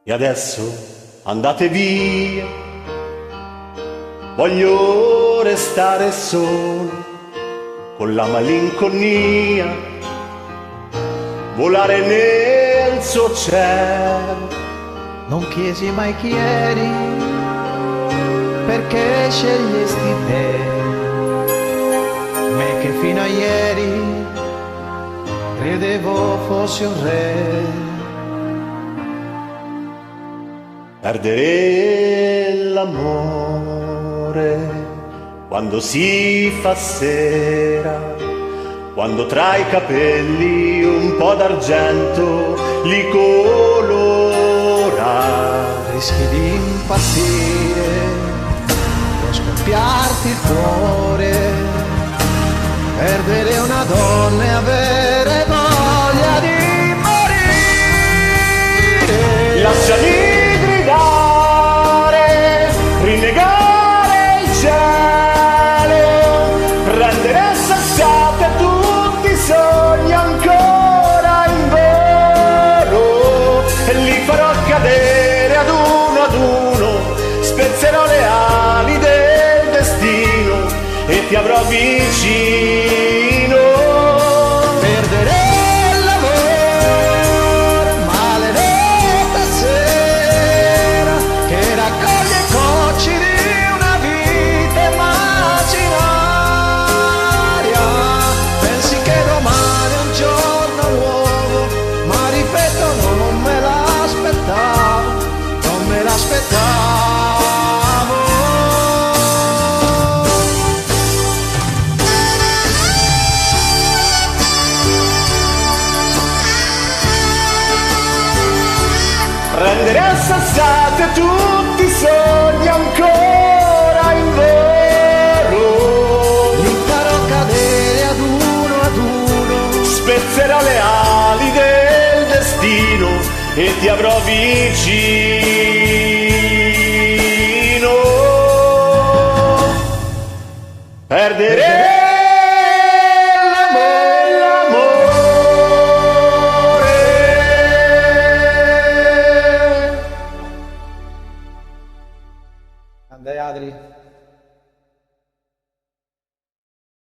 E adesso andate via, voglio restare solo con la malinconia, volare nel suo cielo. Non chiesi mai chi eri, perché scegliesti te, me che fino a ieri credevo fossi un re. Perdere l'amore quando si fa sera, quando tra i capelli un po' d'argento li colora. Rischi di impazzire, può scoppiarti il cuore, perdere una donna e avere voglia di morire. Lasciali gridare, rinnegare il cielo, prendere sassate tutti i sogni ancora in volo, e li farò cadere ad uno, spezzerò le ali del destino e ti avrò vicino. Perdere l'amore, maledetta sera, che raccoglie cocci di una vita immaginaria. Pensi che domani è un giorno nuovo, ma ripeto non me l'aspettavo, non me l'aspettavo. Prendere a sassate tutti i sogni ancora in volo, Li farò cadere ad uno, spezzerò le ali del destino e ti avrò vicino. Perdere